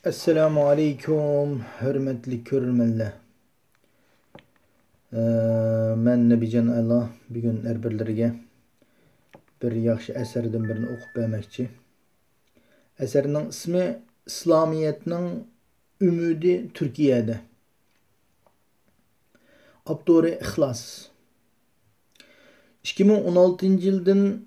Assalamu alaikum, hürmetli körülmenler. Ben Nebican Allah bugün erbirlerge bir yaxşı eserden birini okup vermekçi. Eserinin ismi İslamiyet'nin Ümidi Türkiye'de. Abduri İhlas. 2016 yıldan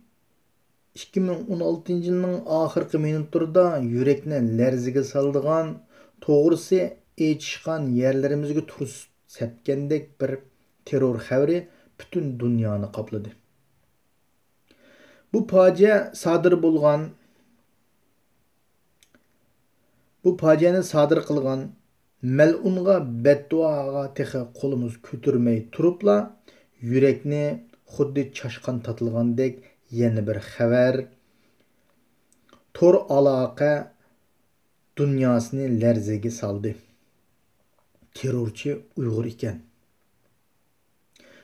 2016 yılının ahırkı minutlarında yürekne lerziga saldıgan, toğrысы eçişkan yerlerimizge turus sepkendek bir terör xəvri bütün dünyanı kapladı. Bu faciani sadır kılgan mel'unga bedduaga texe kolumuz kötürmey turupla yürekni xuddi çaşkan tatılgandek yeni bir xəvər tor alaqa dünyasını lərzəgi saldı. Terörçi Uyghur iken.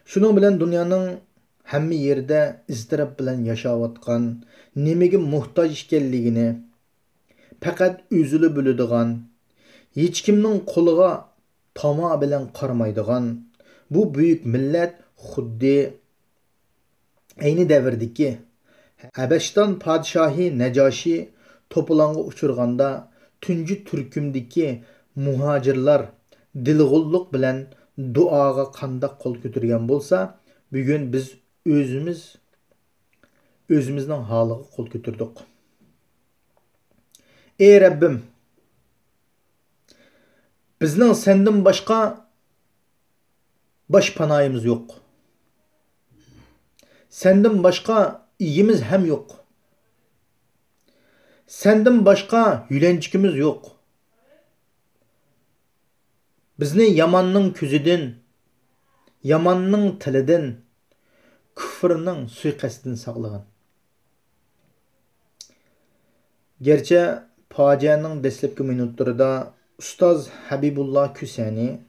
Şunun bilen dünyanın həmmi yerdə iztirab bilen yaşavatqan, nemege muhtaç işkelligini, faqat üzülü bölüdügan, hiç kimnin qoluğa tama bilen qarmaydıgan, bu büyük millet xuddi ayni davirdiki Habeşistan padişahi Necaşi topulanga uçurganda Tüncü Türkümdeki muhacirlar dilg'ulluq bilen duaga qandaq qol kötürgen bolsa, bugün biz özümüzün haliga qol kötürdük. Ey Rabbim, bizning senden başka baş panayımız yok. Senden başka iyimiz hem yok. Senden başka yülençikimiz yok. Bizni yamanның küzüdün, yamanның tilidin, küfrünün suiqasdin saqlagın. Gerçi facianın dastlabki minutlarida Ustaz Habibullah Küsani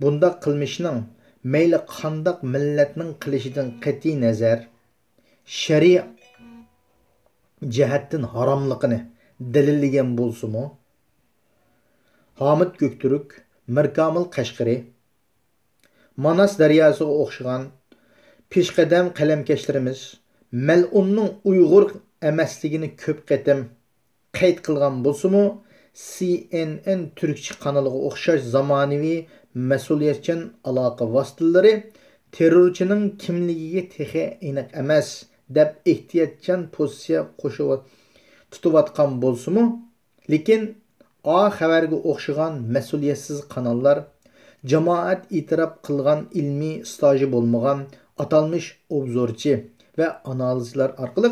bunda qilmishning mayli qandaq millatning qilishidan qat'iy nazar shariy jihatdan haromligini dalillagan bo'lsa-mu, Hamid Göktürk, Mirkamil Qashqari, Manas daryosiga o'xshagan peshqadam qalamkashlarimiz mal'unning Uyg'ur emasligini ko'p qatim qayd qilgan bo'lsa-mu, CNN Türkçe kanaliga o'xshash zamonaviy mas'uliyatchan aloqa vositalari terrorchining kimligiga texi aniq emas deb ehtiyotchan pozitsiya tutayotgan bo'lsa-mu, lekin A xabarga o'xshagan mas'uliyatsiz kanallar jamoat e'tirof qilgan ilmiy staji bo'lmagan atalmış obzorchi ve analizlar orqali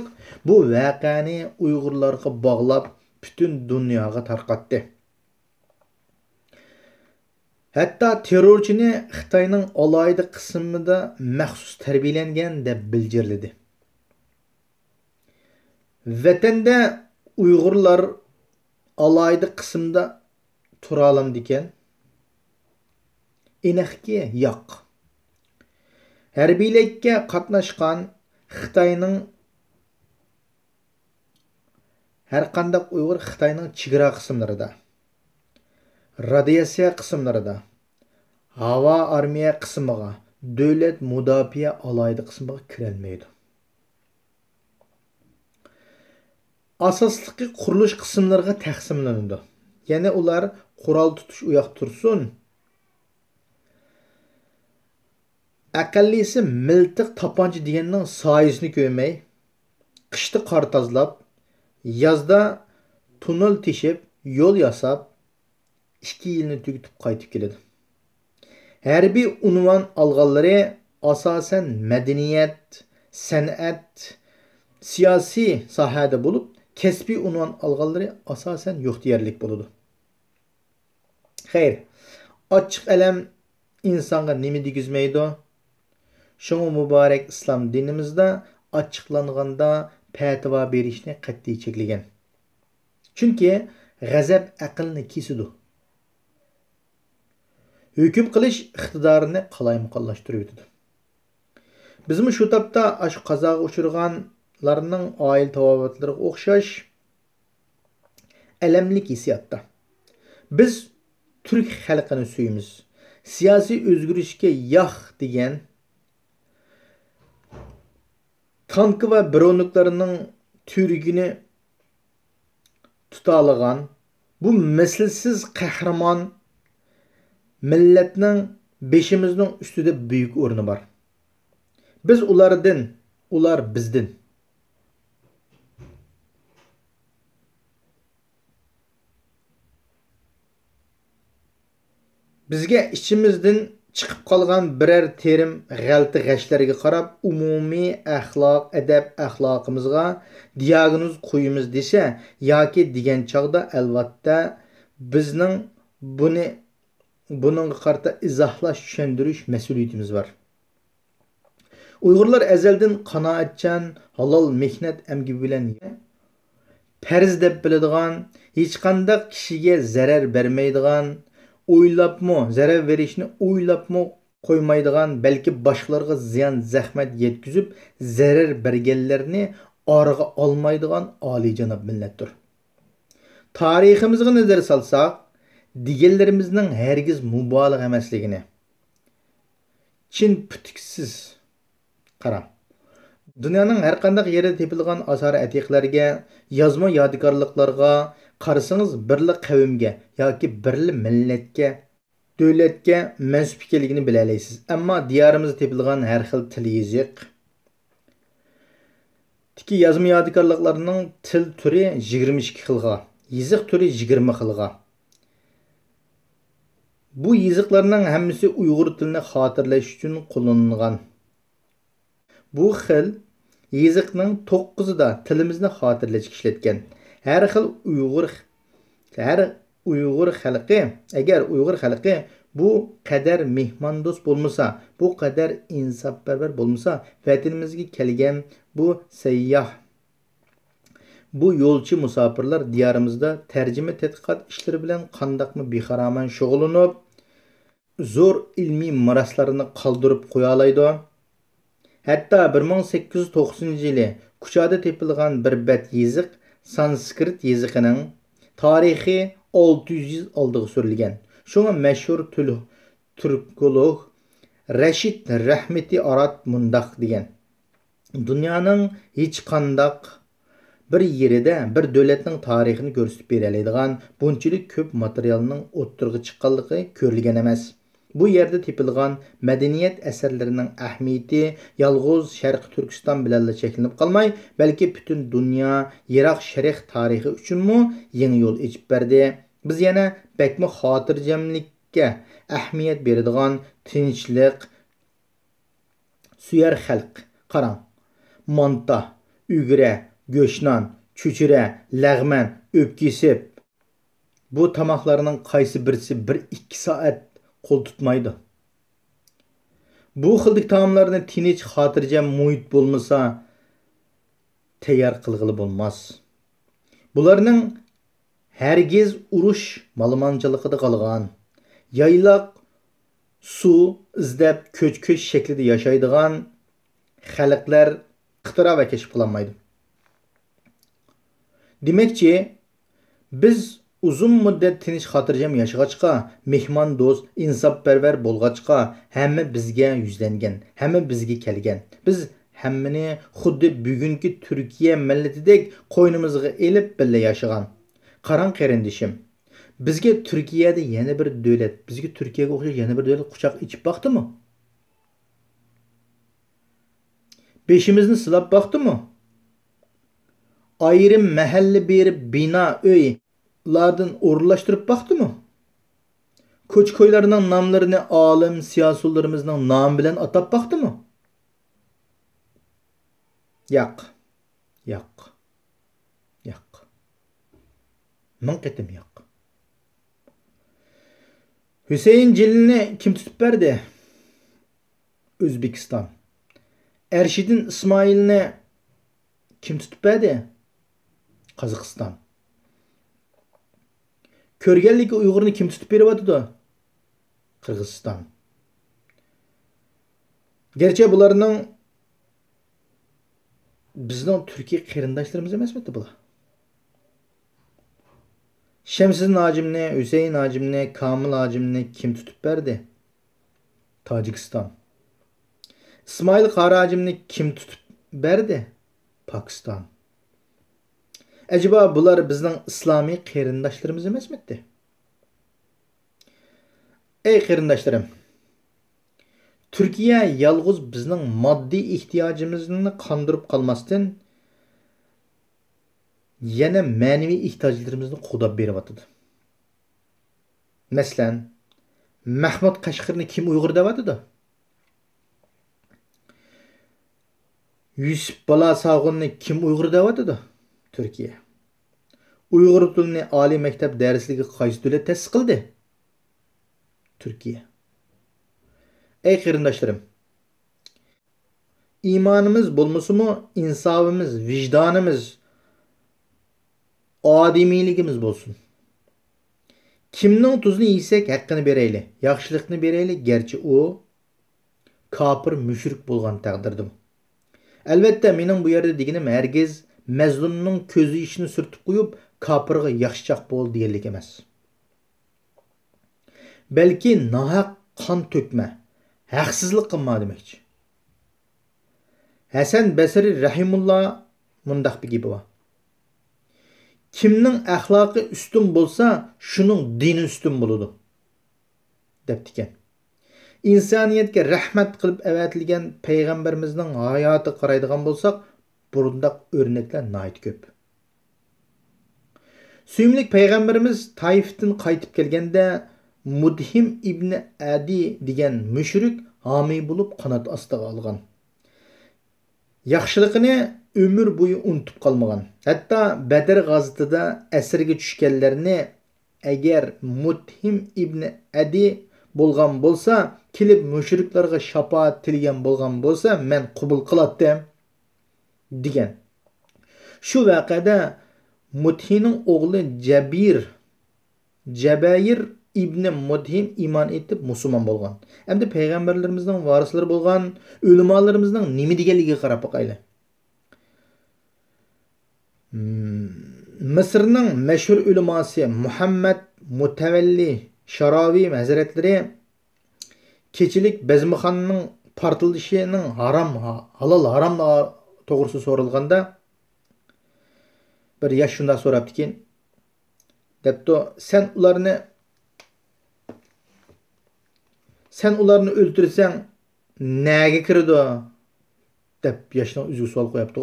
bu voqeani Uyg'urlarga bog'lab bütün dunyoga tarqatdi. Hatta terrorchini Xitoyning alayida qismida maxsus tarbiyalangan deb bildirildi. Vatanda Uyg'urlar alayida qismda tura olamdi ekan. Aniqki yo'q. Harbiylikka qatnashgan Xitoyning her qandaq Uyg'ur Xitoyning chegara qismlarida, radiasiya qismlarida, havo armiya qismiga, davlat mudofaa alayida qismiga kirolmaydi. Asosliqi qurilish qismlariga taqsimlanadi. Ya'ni ular qurol tutish uyoq tursin. Aqallisi miltiq tapancha deganning soyisini ko'may, qishda qor tozlab, yazda tunnel teshib, yo'l yasab, 2 yilni tugitib qaytib keladi. Harbiy unvon olganlari asosan madaniyat, san'at, siyosiy sohada bo'lib, kasbiy unvon olganlari asosan yo'q deyarlik bo'ladi. Xeyr, ochiq alam insonga nima degizmaydi? Şunu mübarek İslam dinimizde açıklanğanda fatva berishni qat'iy cheklagan. Chunki g'azab aqlni kesidi. Hüküm qilish iqtidorini qalaymuqallashtirib o'tadi. Bizmi shu topda shu qazoga uchirganlarning oila tavobatlariga o'xshash alamlik hissiyotda. Biz Türk xalqini suyimiz. Siyosiy o'zgarishga yo'q degan tank va bronniklarining turgini tutalagan bu mislsiz qahramon millatning beshimizning ustida buyuk o'rni bor. Biz ulardan, ular bizdan. Bizga ichimizdan chiqib qolgan biror terim g'alati g'ashlarga qarab umumiy axloq, adab axloqimizga diagnoz qo'yimiz desa yoki degan chog'da albatta bizning buningga qarata izohlash, tushuntirish mas'uliyatimiz bor. Uyg'urlar azaldan qanoatchan, halol mehnat amgi bilan farz deb biladigan, hech qanday kishiga zarar bermaydigan, o'ylabmi zarar verishni o'ylabmi qo'ymaydigan, balki boshqalarga ziyon zahmat yetkazib zarar berganlarni org'a olmaydigan oliyjanob millatdir. Tariximizga nazar solsak, deganlarimizning hargiz mubolag'a emasligini chin putuksiz qarang. Dunyoning har qanday yerida tepilgan asar atiqlarga, yozma yodikorliklarga qarasangiz birli qavmga yoki birli millatga, davlatga mansub ekanligini bila olasiz. Ammo diyorimizda tepilgan har xil til yoziq tiki yozma yodikorliklarining til turi 22 xilga, yiziq turi 20 xilga. Bu yiziqlarning hammasi Uyg'ur tilini xotirlash uchun qo'llanilgan. Bu xil yiziqning 9'ida tilimizni xotirlashga ishlatgan. Har Uyg'ur xalqi, agar Uyg'ur xalqi bu qadar mehmondo'st bo'lmasa, bu qadar insofparvar bo'lmasa, vatanimizga kelgan bu sayyoh, bu yo'lchi musofirlar diyorimizda tarjima tadqiqot ishlari bilan qandaqmi bexaraman shug'ullanib, zo'r ilmiy meroslarini qoldirib qo'ya oladi. Hatta 1890-yili Kuchada tepilgan bir bet yiziq sanskrit yiziqining tarixi 600 yil oldiga surilgan. Shunga mashhur turkolog Rashid Rahmeti Arat mundaq degan. Dunyoning hech qandaq bir yerida bir davlatning tarixini ko'rsatib bera oladigan bunchalik ko'p materialning o'ttirg'i chiqqanligi ko'rilgan emas. Bu yerda tepilgan madaniyat asarlarining ahamiyati yolg'iz Sharq Turkiston bilan cheklanib qolmay, balki butun dunyo Iroq sharq tarixi uchunmi yangi yo'l ochib berdi. Biz yana bakmi xotirjamlikka ahamiyat beradigan tinchlik suyar xalq. Qarang. Manta, ugra, go'shnon, chuchura, lag'man, o'pkisib. Bu tamoqlarning qaysi birisi 1-2 soat qo'l tutmaydi. Bu xildik taomlarni tinch, xotirjam muhit bo'lmasa tayyor qilg'ili bo'lmas. Bularning hargiz urush malmonchiligida qolgan, yayloq suv izlab ko'ch-ko'ch shaklida yashaydigan xalqlar ixtiro va kashf qilinmaydi. Demakchi, biz uzun muddat tinch xotirjam yashag'achqa, mehmon do'st, insofparvar bo'lg'achqa hamma bizga yuzlangan, hamma bizga kelgan. Biz hammani xuddi bugungi Turkiya millatidek qo'ynimizga elib birga yashagan. Qarang qarindishim, bizga Turkiyada yana bir davlat, bizga Turkiyaga o'xshash yana bir davlat quchoq ichib baqdimi? Beshimizni silab baqdimi? Ayrim mahalla berib bina, uylardan o'rinlashtirib baqdimi? Ko'ch-ko'ylarning nomlarini olim siyosatlarimizning nomi bilan atab baqdimi? Yo'q. Yo'q. Yo'q. Ming qitim yo'q. Hüseyin Celilni kim tutib berdi? O'zbekiston. Ershidin Ismoilni kim tutib berdi? Qozog'iston. Ko'rganlik Uyg'urni kim tutib beryapti? Qirg'iziston. Gerçi bularning bizning Turkiya qarindoshlarimiz emasmi bular? Şemsiz Nacimni, Hüseyin Nacimni, Kamil Nacimni kim tutup berdi? Tacikistan. İsmail Qaracimni kim tutup berdi? Pakistan. Acaba bular bizning islomiy qarindoshlarimiz emasmidi? Ey qarindoshlarim, Türkiye yalğız bizning moddiy ehtiyojimizni qondirib qolmasdan yana ma'naviy ehtiyojlarimizni qo'dab beryapti. Masalan, Mahmud Qashqarni kim Uyg'ur deyapti? Yusuf Balasag'unni kim Uyg'ur deyapti? Türkiye. Uyg'ur tilini oliy maktab darsligi qaysi davlat ta'sis qildi? Türkiye. Ey qarindoshlarim, imonimiz bo'lmasa-mu, insofimiz, vijdonimiz, odimiyligimiz bo'lsin. Kimning tuzini yesak haqqini berayli, yaxshilikni berayli, garchi u kafir, mushrik bo'lgan taqdirda. Albatta, mening bu yerda deganim hargiz mazlumning ko'zi ishini surtib qo'yib, kafirga yaxshichoq bo'l deganlik emas. Balki nahaq qon to'kma, haqsizlik qilma demoqchi. Hasan Basri rahimulloh mundaq bir gapi bor. Kimning axloqi ustun bo'lsa, shuning dini ustun bo'ladi, debdi ekan. İnsaniyetga rahmat qilib avatilgan payg'ambarimizning hayoti qaraydigan bo'lsak, bundaq o'rnaklar nihoyat ko'p. Suyimlik payg'ambarimiz Taifdan qaytib kelganda Mudhim ibn Adi degan mushrik homiy bo'lib qanot ostiga olgan. Yaxshiligini ömür bo'yi unutib qolmagan. Hatto Badr g'azotida asirga tushganlarni agar Mudhim ibn Adi bo'lgan bo'lsa, kelib mushriklarga shafaat tilgan bo'lgan bo'lsa, men qabul qilatdim degan. Shu vaqada Mudhimning o'g'li Jabayir ibn Mudhim iymon etib musulmon bo'lgan. Endi payg'ambarlarimizning varislari bo'lgan ulamolarimizning nima deganligiga qarab boqaylik. Misrning mashhur ulamosi Muhammad Mutavalli Sharaviy hazratlari kechilik Bezmixonning portlashining halol harom to'g'risida so'ralganda bir yosh shunda so'rabdikin, debdi, sen ularni o'ldirsang nega kirdi deb yoshdan o'ziga savol qo'yapti.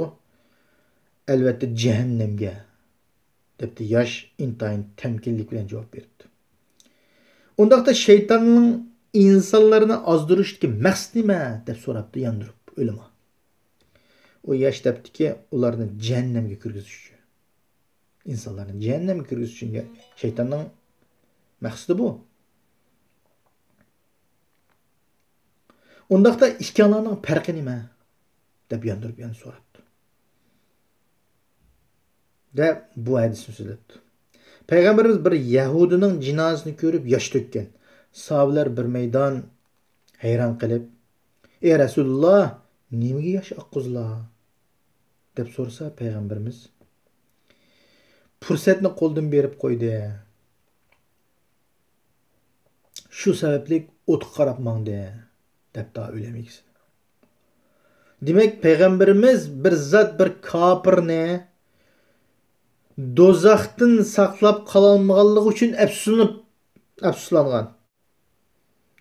Albatta jahannamga, debdi. Yosh intayin temkinlik bilan javob berdi. Undaqda shaytonning insonlarni ozdirishga maqsadi nima deb so'rabdi yondirib o'lima. O yosh debdiki, ularni jahannamga kirgizish uchun. İnsanlarni jahannamga kirgizish uchun shaytonning maqsadi bu. Undaqda ikkalarining farqi nima deb yondirib yana so'rabdi. Deb bu hadisni so'zladi. Payg'ambarimiz bir Yahudining jinozasini ko'rib yosh to'kkan. Sahobalar bir maydon hayron qilib, "Ey Rasululloh, nimaga yosh oqqizlar?" deb so'rasa, payg'ambarimiz fursatni qo'ldan berib qo'ydi. Shu sababli o'tga qarab mangdi deb ta o'ylamaysiz. Demak, payg'ambarimiz bir zot bir kofirni do'zaxdan saqlab qololmaganligi uchun afsuslangan.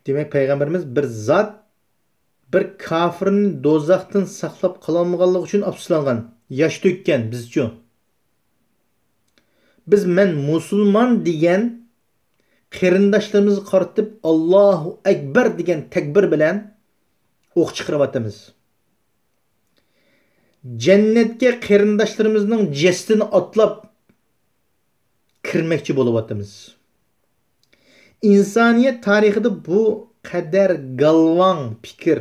Demak, payg'ambarimiz bir zot bir kofirni do'zaxdan saqlab qololmaganligi uchun afsuslangan, yosh to'kkan biz-chu. Biz men musulmon degan qarindoshlarimizni qaratib Allohu akbar degan takbir bilan o'q chiqaryapmiz. Jannatga qarindoshlarimizning jasadini otlab kirmoqchi bo'lyapmiz. İnsaniyet tarixida bu qadar galvon fikr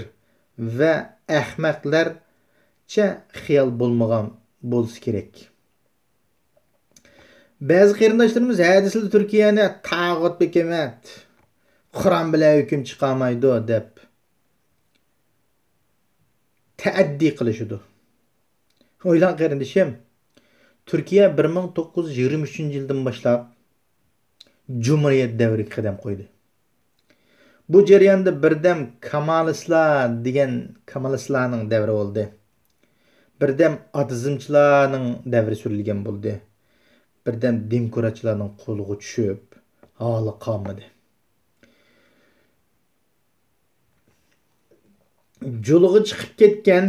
va ahmoqlarcha xiyol bo'lmagan bo'lsa kerak. Ba'zi qarindoshlarimiz hadisli Turkiyani tag'ut hukumat Qur'on bilan hukm chiqarmaydi deb ta'addi qilishadi. O'ylan qarindoshim, Turkiya 1923-yildan boshlab Cumhuriyet devri qadam qo'ydi. Bu jarayonda birdam Kamalistlarning davri bo'ldi. Birdam atizmchilarning davri surilgan bo'ldi. Birdam demokratchilarning qo'liga tushib, holi qolmadi. Yo'liga chiqib ketgan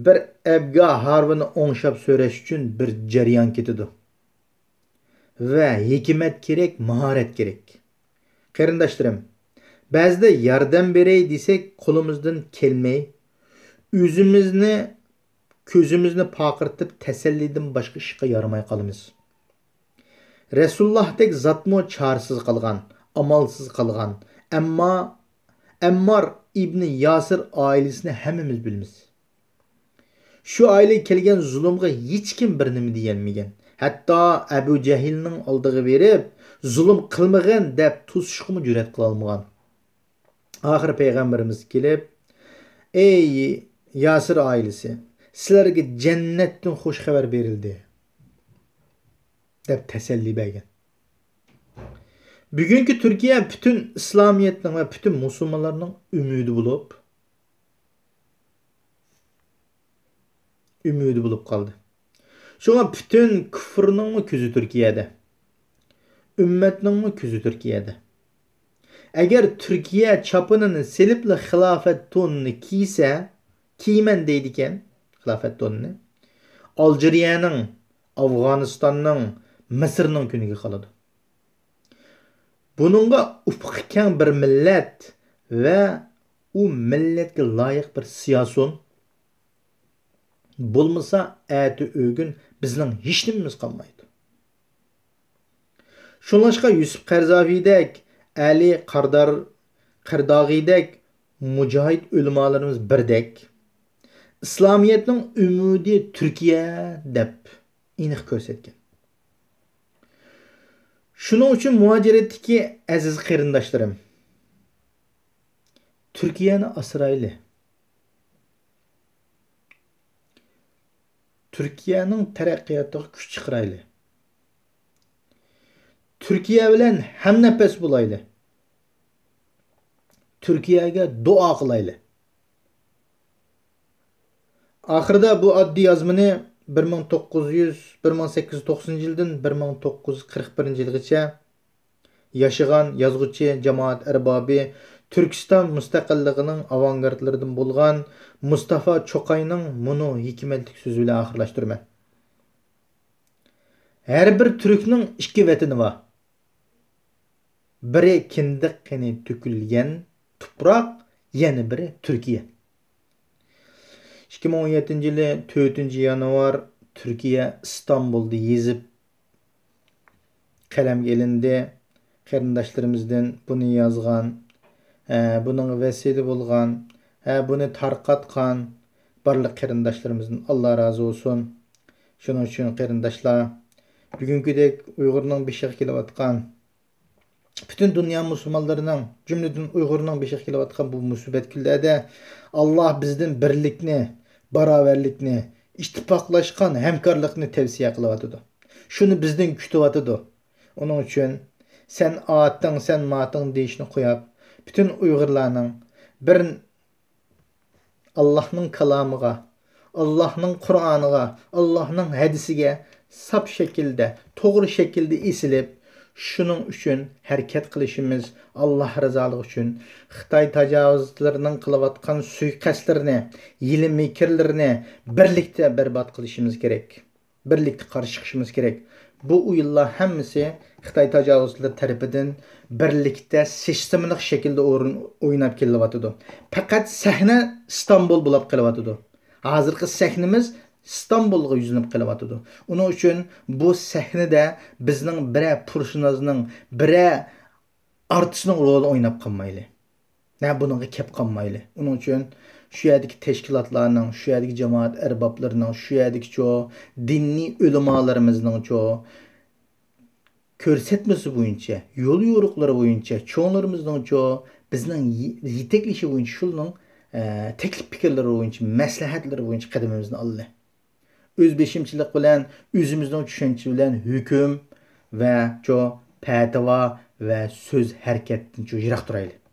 bir abga harvini o'ngshab so'rash uchun bir jarayon ketadi. Va hikmat kerak, mahorat kerak. Qarindoshlarim, ba'zida yordam beray desak, qo'limizdan kelmay, o'zimizni ko'zimizni paqirtib tasallidan boshqa ishga yaramay qolamiz. Rasulullahdek zotmo chorasiz qolgan, amalsiz qolgan, ammo Ammar ibn Yasir oilasini hammamiz bilamiz. Shu oila kelgan zulmga hech kim bir nima deyolmagan. Hatto Abu Jahilning oldiga berib, zulm qilmagan deb to'sishga jur'at qila olmagan. Oxir payg'ambarimiz kelib, "Ey Yasir oilasi, sizlarga jannatdan xush xabar berildi" deb tasalli bergan. Bugungi Turkiya bütün İslamiyetning va bütün musulmonlarning umidi bo'lib qoldi. Shunga bütün kufrning ko'zi Turkiyada. Ummatning ko'zi Turkiyada. Agar Turkiya chopinini silibli xilofat tonini kiyman deydi ekan, xilofat tonini, Aljeriyaning, Afg'onistonning, Misrning kuniga qoladi. Bununla ufqi keng bir millat va u millatga loyiq bir siyosun bo'lmasa, ati o'gün bizning hech nimamiz qolmaydi. Shunlashqa Yusuf Qarzofiydek, Ali Qardog'iydek mujohid ulamolarimiz birdek İslamiyetning umidi Turkiya deb aniq ko'rsatgan. Shuning uchun muhojiratdagi aziz qarindoshlarim, Turkiyani asrayli. Turkiyaning taraqqiyotiga kuch chiqarayli. Turkiya bilan hamnafas bo'layli. Turkiyaga duo qilayli. Oxirida bu oddiy yozmani 1890-yildan 1941-yilgacha yashagan yozuvchi jamoat arbobi Turkiston mustaqilligining avangardlaridan bo'lgan Mustafa Cho'qayning bunu hikmatli so'zi bilan oxirlashtiraman. Har bir turkning ikki vatani bor. Biri kindiq qani to'kilgan tuproq, yana biri Turkiya. 2017-yili 4-yanvar Turkiya İstanbul'da yezib qalamga ilindi. Qarindoshlarimizdan buni yozgan, buning vasiyati bo'lgan, buni tarqatgan barliq qarindoshlarimizdan Alloh rozi bo'lsin. Shuning uchun qarindoshlar, bugünkidek Uyg'urning beshiga kelayotgan, bütün dünya musulmonlarining, jumladan Uyg'urning beshiga kelayotgan bu musibat kunlarda Allah bizden birlikni, baravarlikni, ittifoqlashgan hamkorlikni tavsiya qilyotidi. Shuni bizdan kutyotidi. Onun uchun sen atın, sen matın deyishni qo'yib, bütün Uyg'urlarning bir Allah'ның kalamiga, Allah'ның Qur'oniga, Allah'ның hadisiga sap şekilde, to'g'ri şekilde esilib, shuning uchun harakat qilishimiz, Alloh rizolig'i uchun Xitoy tajovuzlarining qilayotgan suiqasdlarini, yili mikrlarini birlikda barbod qilishimiz kerak. Birlikda qarshi chiqishimiz kerak. Bu o'yinlar hammasi Xitoy tajovuzlari tarafidan birlikda sistematik shaklda o'ynab kelyotidi. Faqat sahna İstanbul bo'lib qelyotidi. Hozirgi sahnamiz İstanbul'a yüzünüp kelyotidi. Onun için bu sahnede bizning bire purshinozning, bire artistning rolini o'ynab qolmayli. Buningga kep qolmayli. Onun için şu yerdagi tashkilotlarning, şu yerdagi jamoat arboblarining, şu yerdagi diniy ulamolarımızning ko'rsatmasi bo'yicha, yo'l yo'riqlari bo'yicha, cho'nglarimizning bizning yetaklishi bo'yicha shuning teklif fikrlari bo'yicha, maslahatlari bo'yicha qadamimizni oldi. O'zbeshimchilik bilan, o'zimizning tushuncha bilan hukm va fatvo ve söz harekettin yiroq turaylik.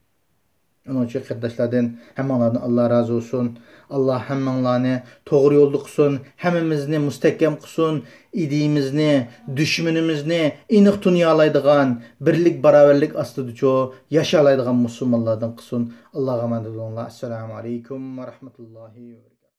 Onun için kardeşlerden hammalardan Allah razı olsun. Allah hammalarını doğru yolda kılsın. Hemmimizni müstehkem kılsın. İdiğimizni, düşmanımızını iniq dunyalaydigan, birlik, beraberlik astıdıca yaşalaydigan Müslümanlardan kılsın. Allah'a emanet olun. Esselamu aleyküm ve rahmetullahi ve